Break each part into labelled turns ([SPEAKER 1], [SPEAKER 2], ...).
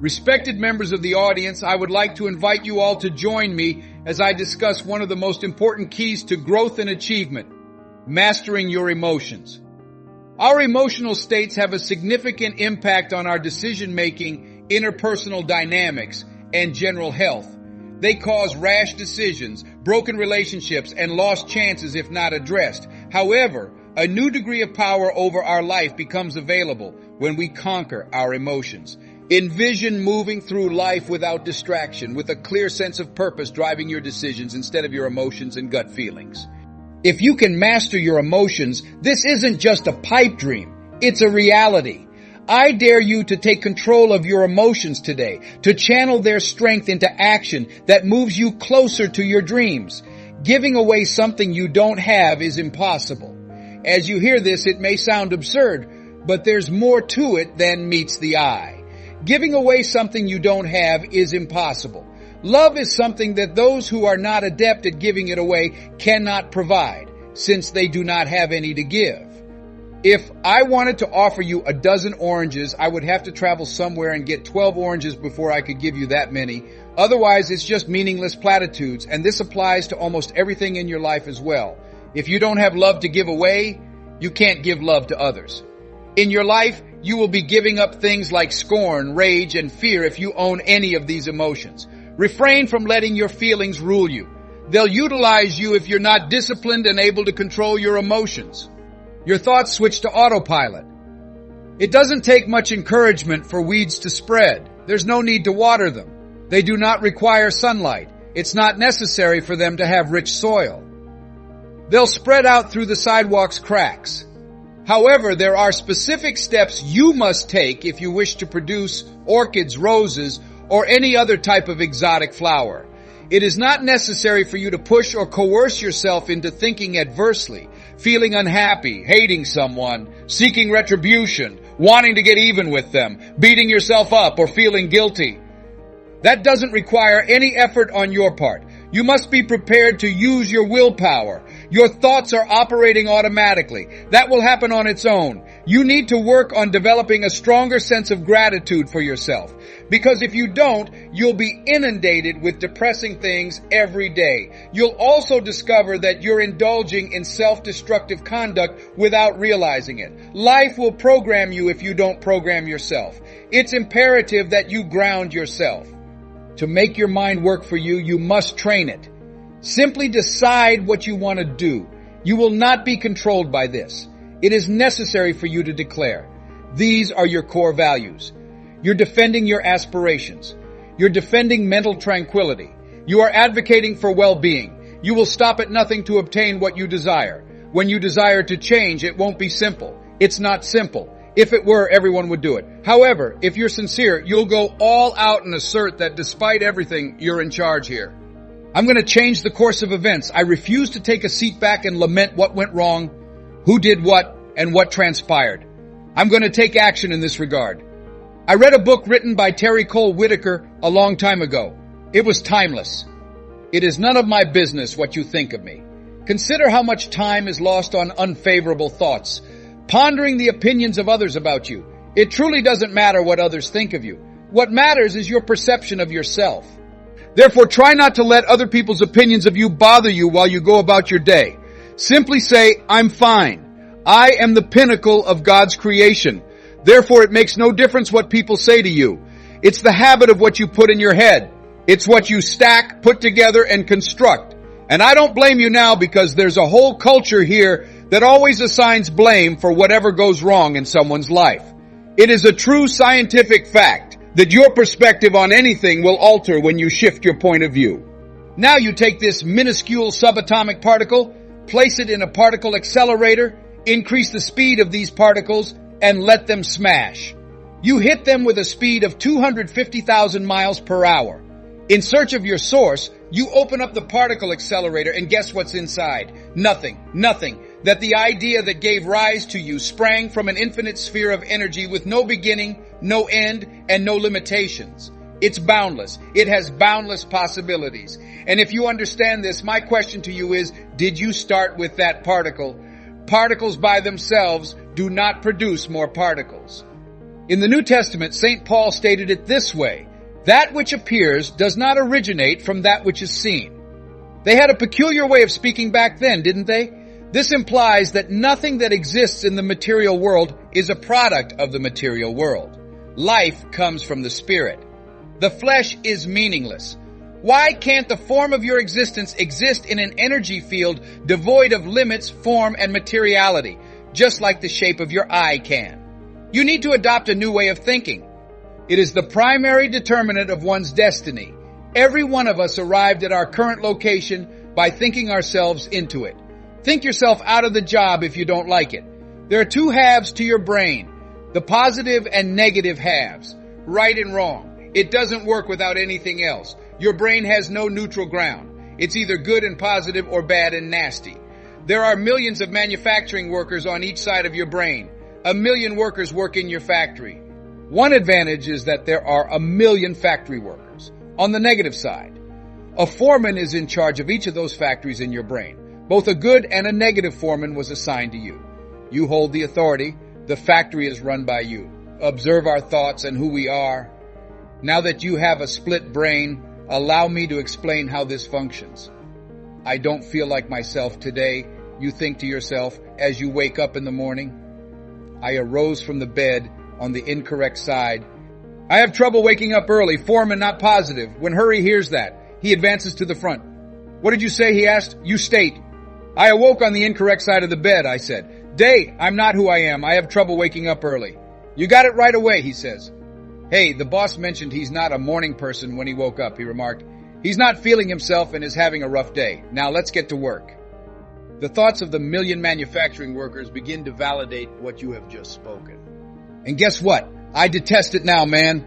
[SPEAKER 1] Respected members of the audience, I would like to invite you all to join me as I discuss one of the most important keys to growth and achievement, mastering your emotions. Our emotional states have a significant impact on our decision-making, interpersonal dynamics, and general health. They cause rash decisions, broken relationships, and lost chances if not addressed. However, a new degree of power over our life becomes available when we conquer our emotions. Envision moving through life without distraction, with a clear sense of purpose driving your decisions instead of your emotions and gut feelings. If you can master your emotions, this isn't just a pipe dream, it's a reality. I dare you to take control of your emotions today, to channel their strength into action that moves you closer to your dreams. Giving away something you don't have is impossible. As you hear this, it may sound absurd, but there's more to it than meets the eye. Giving away something you don't have is impossible. Love is something that those who are not adept at giving it away cannot provide, since they do not have any to give. If I wanted to offer you a dozen oranges, I would have to travel somewhere and get 12 oranges before I could give you that many. Otherwise, it's just meaningless platitudes, and this applies to almost everything in your life as well. If you don't have love to give away, you can't give love to others. In your life, you will be giving up things like scorn, rage, and fear if you own any of these emotions. Refrain from letting your feelings rule you. They'll utilize you if you're not disciplined and able to control your emotions. Your thoughts switch to autopilot. It doesn't take much encouragement for weeds to spread. There's no need to water them. They do not require sunlight. It's not necessary for them to have rich soil. They'll spread out through the sidewalk's cracks. However, there are specific steps you must take if you wish to produce orchids, roses, or any other type of exotic flower. It is not necessary for you to push or coerce yourself into thinking adversely, feeling unhappy, hating someone, seeking retribution, wanting to get even with them, beating yourself up, or feeling guilty. That doesn't require any effort on your part. You must be prepared to use your willpower. Your thoughts are operating automatically. That will happen on its own. You need to work on developing a stronger sense of gratitude for yourself. Because if you don't, you'll be inundated with depressing things every day. You'll also discover that you're indulging in self-destructive conduct without realizing it. Life will program you if you don't program yourself. It's imperative that you ground yourself. To make your mind work for you, you must train it. Simply decide what you want to do. You will not be controlled by this. It is necessary for you to declare. These are your core values. You're defending your aspirations. You're defending mental tranquility. You are advocating for well-being. You will stop at nothing to obtain what you desire. When you desire to change, it won't be simple. It's not simple. If it were, everyone would do it. However, if you're sincere, you'll go all out and assert that despite everything, you're in charge here. I'm going to change the course of events. I refuse to take a seat back and lament what went wrong, who did what, and what transpired. I'm going to take action in this regard. I read a book written by Terry Cole Whitaker a long time ago. It was timeless. It is none of my business what you think of me. Consider how much time is lost on unfavorable thoughts, pondering the opinions of others about you. It truly doesn't matter what others think of you. What matters is your perception of yourself. Therefore, try not to let other people's opinions of you bother you while you go about your day. Simply say, I'm fine. I am the pinnacle of God's creation. Therefore, it makes no difference what people say to you. It's the habit of what you put in your head. It's what you stack, put together, and construct. And I don't blame you now because there's a whole culture here that always assigns blame for whatever goes wrong in someone's life. It is a true scientific fact that your perspective on anything will alter when you shift your point of view. Now you take this minuscule subatomic particle, place it in a particle accelerator, increase the speed of these particles, and let them smash. You hit them with a speed of 250,000 miles per hour. In search of your source, you open up the particle accelerator and guess what's inside? Nothing. That the idea that gave rise to you sprang from an infinite sphere of energy with no beginning, no end, and no limitations. It's boundless. It has boundless possibilities. And if you understand this, my question to you is, did you start with that particle? Particles by themselves do not produce more particles. In the New Testament, St. Paul stated it this way: "That which appears does not originate from that which is seen." They had a peculiar way of speaking back then, didn't they? This implies that nothing that exists in the material world is a product of the material world. Life comes from the Spirit. The flesh is meaningless. Why can't the form of your existence exist in an energy field devoid of limits, form, and materiality, just like the shape of your eye can? You need to adopt a new way of thinking. It is the primary determinant of one's destiny. Every one of us arrived at our current location by thinking ourselves into it. Think yourself out of the job if you don't like it. There are two halves to your brain, the positive and negative halves, right and wrong. It doesn't work without anything else. Your brain has no neutral ground. It's either good and positive or bad and nasty. There are millions of manufacturing workers on each side of your brain. 1 million workers work in your factory. One advantage is that there are 1 million factory workers. On the negative side, a foreman is in charge of each of those factories in your brain. Both a good and a negative foreman was assigned to you. You hold the authority. The factory is run by you. Observe our thoughts and who we are. Now that you have a split brain, allow me to explain how this functions. I don't feel like myself today, you think to yourself as you wake up in the morning. I arose from the bed on the incorrect side. I have trouble waking up early, foreman not positive. When Hurry hears that, he advances to the front. What did you say? He asked. You state. I awoke on the incorrect side of the bed, I said. Day, I'm not who I am. I have trouble waking up early. You got it right away, he says. Hey, the boss mentioned he's not a morning person when he woke up, he remarked. He's not feeling himself and is having a rough day. Now let's get to work. The thoughts of the 1 million manufacturing workers begin to validate what you have just spoken. And guess what? I detest it now, man.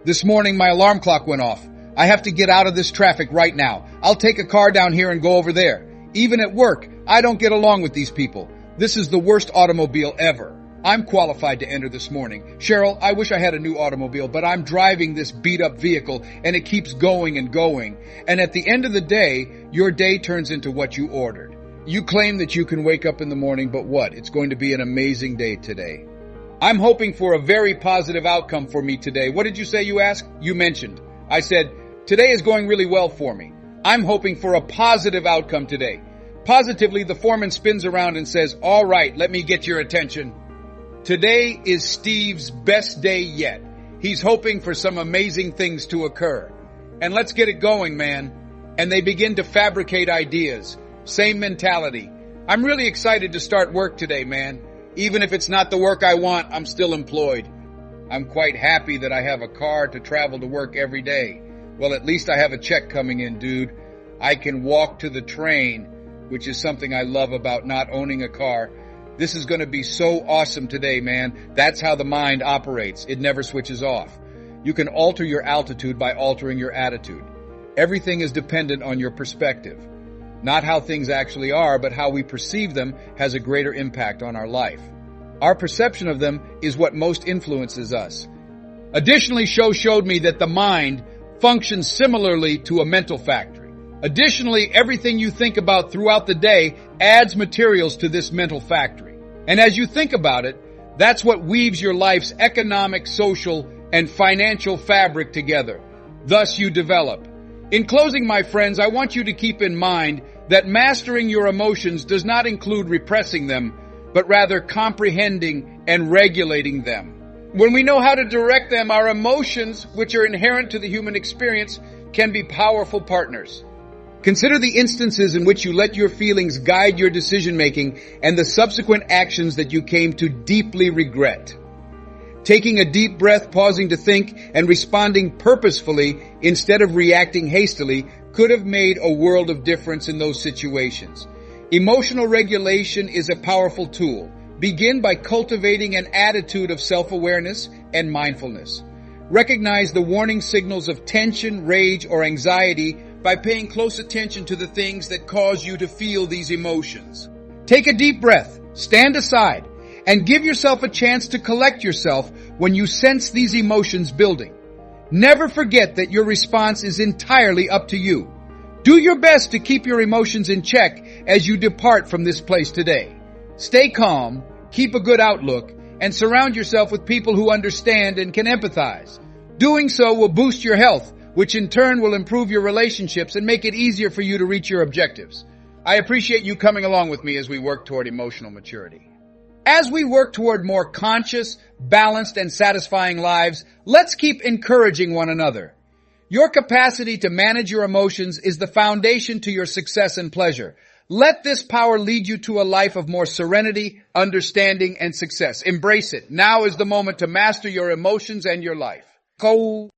[SPEAKER 1] This morning my alarm clock went off. I have to get out of this traffic right now. I'll take a car down here and go over there. Even at work, I don't get along with these people. This is the worst automobile ever. I'm qualified to enter this morning. Cheryl, I wish I had a new automobile, but I'm driving this beat-up vehicle, and it keeps going and going. And at the end of the day, your day turns into what you ordered. You claim that you can wake up in the morning, but what? It's going to be an amazing day today. I'm hoping for a very positive outcome for me today. What did you say, you asked? You mentioned. I said, today is going really well for me. I'm hoping for a positive outcome today. Positively, the foreman spins around and says, all right, let me get your attention. Today is Steve's best day yet. He's hoping for some amazing things to occur. And let's get it going, man. And they begin to fabricate ideas. Same mentality. I'm really excited to start work today, man. Even if it's not the work I want, I'm still employed. I'm quite happy that I have a car to travel to work every day. Well, at least I have a check coming in, dude. I can walk to the train, which is something I love about not owning a car. This is going to be so awesome today, man. That's how the mind operates. It never switches off. You can alter your altitude by altering your attitude. Everything is dependent on your perspective. Not how things actually are, but how we perceive them has a greater impact on our life. Our perception of them is what most influences us. Additionally, showed me that the mind functions similarly to a mental factory. Additionally, everything you think about throughout the day adds materials to this mental factory. And as you think about it, that's what weaves your life's economic, social, and financial fabric together. Thus you develop. In closing, my friends, I want you to keep in mind that mastering your emotions does not include repressing them, but rather comprehending and regulating them. When we know how to direct them, our emotions, which are inherent to the human experience, can be powerful partners. Consider the instances in which you let your feelings guide your decision-making and the subsequent actions that you came to deeply regret. Taking a deep breath, pausing to think, and responding purposefully instead of reacting hastily could have made a world of difference in those situations. Emotional regulation is a powerful tool. Begin by cultivating an attitude of self-awareness and mindfulness. Recognize the warning signals of tension, rage, or anxiety by paying close attention to the things that cause you to feel these emotions. Take a deep breath, stand aside, and give yourself a chance to collect yourself when you sense these emotions building. Never forget that your response is entirely up to you. Do your best to keep your emotions in check as you depart from this place today. Stay calm, keep a good outlook, and surround yourself with people who understand and can empathize. Doing so will boost your health, which in turn will improve your relationships and make it easier for you to reach your objectives. I appreciate you coming along with me as we work toward emotional maturity. As we work toward more conscious, balanced, and satisfying lives, let's keep encouraging one another. Your capacity to manage your emotions is the foundation to your success and pleasure. Let this power lead you to a life of more serenity, understanding, and success. Embrace it. Now is the moment to master your emotions and your life. Go.